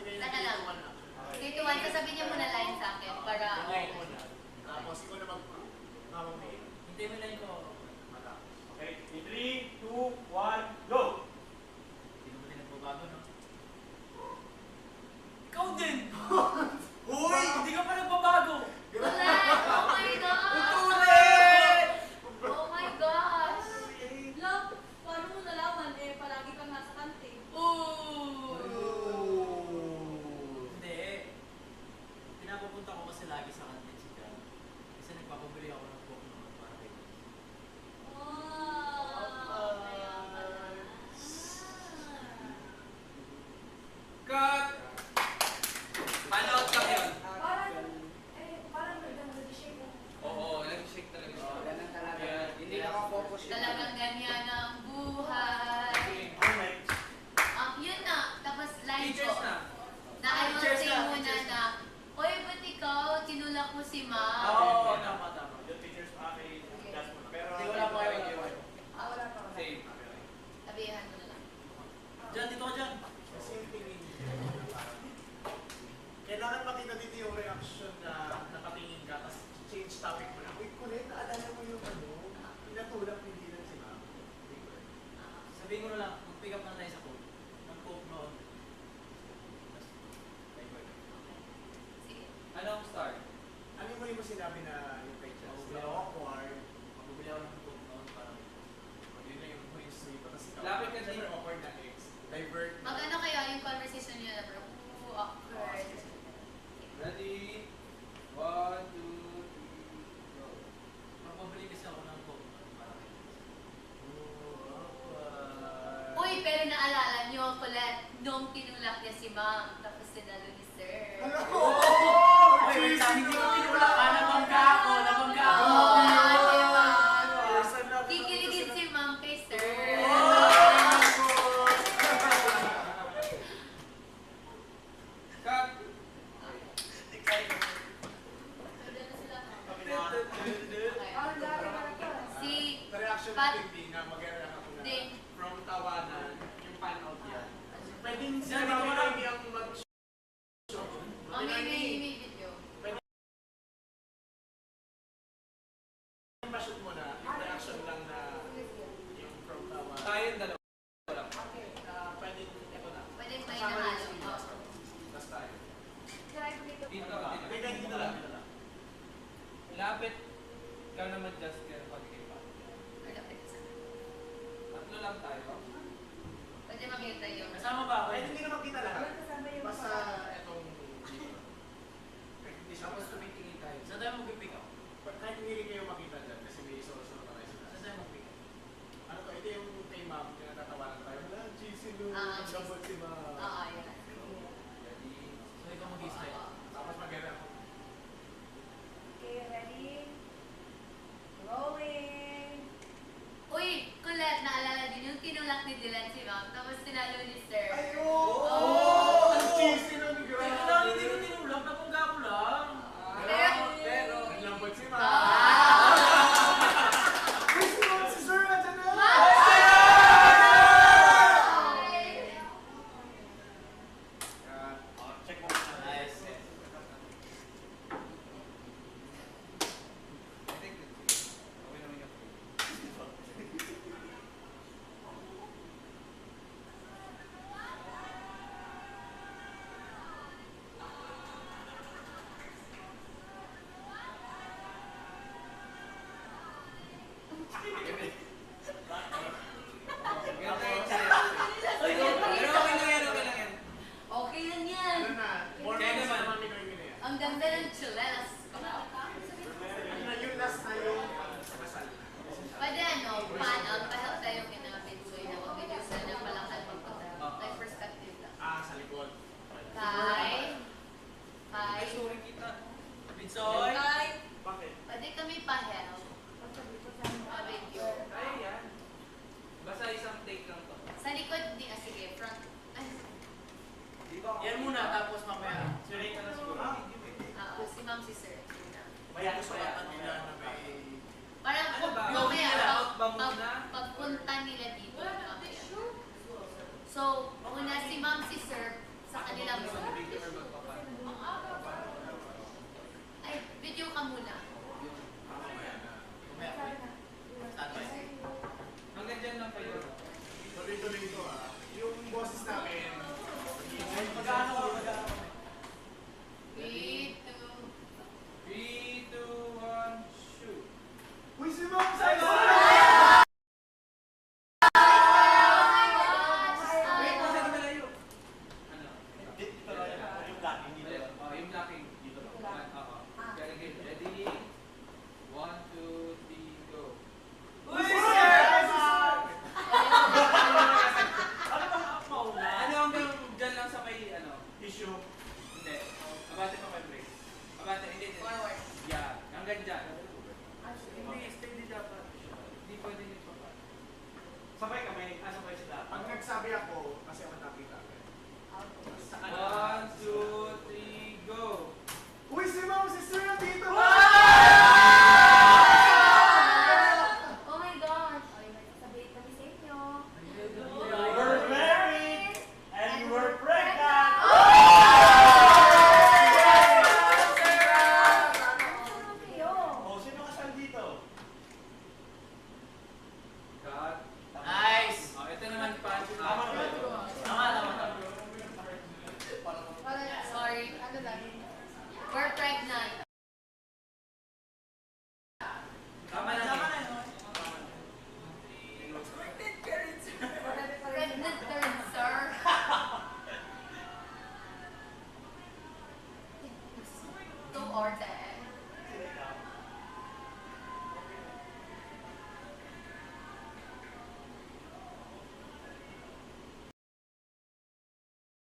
kayo Saka ng lang. 3, 2, 1 na. 3 to 1, sasabihin niya muna line sa akin para... Tapos ikaw na mag-mamamay. Hindi mo line ko. Okay, 3, 2, 1, go! Hindi mo din nagbabago, no? Ikaw din! Uy! Hindi ka pa nagbabago! Ulit! Oh my gosh! Ulit! Oh my gosh! Love, paano mo nalaman? Eh, palagi kang nasa kante. Hindi. Pinapupunta ko kasi lagi sa kantin si Jan. Kasi nagpapabili ako ng book noon para kay Jan. Wow! Kaya pala. Cut! Panood ka yun? Parang nag-shake mo. Oo, nag-shake talaga siya. Ganun talaga. Hindi nakafocus yun. Talagang ganyan ang buhay. Yun na. Tapos line Teachers ko. na. I will Teachers say na, muna teachers na, Oy, ba't ikaw? Tinulak mo si Ma. Oo, tama, tama. Yung teachers pa kay Jas mo na. Pero Hindi, wala pa kayo. Wala pa. Same. Sabihan mo na lang. Jan, dito ka dyan. Kasi yung tingin kailangan makita dito yung reaction na nakatingin ka, tapos change topic mo na. Uy, kulit, naalala mo yung pinatulak ni Dylan si Ma'am. Sabihin mo na lang, mag-pick up na tayo sa code. Ang code noon. Sige. Anong start? Ano mo yung sinabi na yung kay Jas? Oo. Na awkward. Magbibili ako ng code noon para Yun na yung huling sleep. Tapos ikaw, Lapit ka siyempre din. awkward na ex. Divert. Mag-ano kaya yung conversation niyo na bro? Awkward. Ready? 1, 2, 3, go. Magbibili kasi ako ng code noon para kay Jan. Uy, pero naalala niyo, Colette, nung tinulak niya si Ma'am, tapos sinalo ni Sir. Ay, wait lang, hindi ko tinulak ka. Nabangga ako, nabangga ako. Kikiligin si Ma'am kay Sir. Cut! Nandiyan na sila. Si The reaction Pat- natin din na mag-react ako na Din. from tawanan, yung pan out yan. Pwedeng Yan, sinabi dito ko ka lang lang. yung mag may video. pa-shoot mo na, yung reaction lang na yung from tawanan. Tayong dalawa. Pwedeng ito na. Pwede pa Kasama inahalo. yung scenes. Tapos tayo. Dito ka. Teka, dito lang. Lapit ka naman just kaya pagiging pa. Tatlo lang tayo. Pwede makita yung... Kasama ba ako? Kahit hindi naman kita lahat. Basta itong dito. Kahit hindi siya Tapos tumitingin tayo. Saan tayo mag-pick up? kahit hindi rin kayo makita dyan kasi may solo-solo na kayo sila. Saan tayo mag-pick up? Ano to, ito yung kay ma'am, pinatatawanan tayo. Wala, GC no, Ah, ang gabot si ma'am. Oo, yun. Ready? So, ikaw mag-start. Tapos mag-era ako. Okay, ready? Rolling! Uy, Colette, naalala din yung tinulak ni Dylan si Ma'am, tapos sinalo ni Sir. Oh! Ang cheesy nun, Teka lang, grabe! hindi ko tinulak. Nabangga ko lang. Pero, Ang lambot si ma'am. Ah! Uy, si ma'am, si sir, andyan na! Check mo muna. Nice. I think it's okay naman yung Ganda yung challenge. Pero okay lang yan, okay lang yan. Okay lang yan. Ano na, more Kaya months naman. naman ni Noemi na yan. Ang ganda ng chiles. Ano na, yung last na yung kasal. Pwede ano, pan out, pa-help tayo kinapit. So, yun ako, video sa ng palakal pagpunta. Like perspective lang. Sa likod. Kai. Ay, Kai. sorry kita. Bitsoy. Hi! Bakit? Pwede kami pa-help. Pa-video. Ay, yan. Basta isang take lang to. Sa likod, sige, front. Ay, Di ba? Yan muna, tapos mamaya. Si Ray ka na siguro. si Ma'am, si Sir. Yun na. May kasulatan nila na may... Parang Ano ba? mamaya, Out ba muna? pagpunta nila dito, mamaya. So, una si Ma'am, si Sir, sa kanila mo. Video or magpapan. Ay, video ka muna. Mamaya na. Standby. Hanggang dyan lang kayo. Tuloy-tuloy ito yung boses namin. Mag-ano? 3, 2, 3, 2, 1, shoot. Uy, si Ma'am Saisa! Wait, masyado malayo. Ano? Dito lang yan. Yung blocking dito. Oh, yung blocking. Dito lang. Oo. Very good. Ready? 1, 2, 3, go. Uy, sir! Ano bang mauna? Ano hanggang dyan lang sa may ano? Tissue. Hindi. Abate pa kayo break. Abate, hindi. forward. Yeah. Hanggang dyan. Hindi, steady dapat. Hindi pwede yung papa. Sabay kami. Sabay sila. Pag nagsabi ako, kasi ako nakita. Sa kanila. 1, 2, 3, go. Uy, si Ma'am Sister nandito! Oh my gosh! Ay, may sasabihin kami sa inyo. We're married and we're pregnant. Ano kayo? Oh, sino kasal dito? Cut. Nice. Oh, ito naman pa. Tama na ba yun? Tama. Sorry. We're pregnant.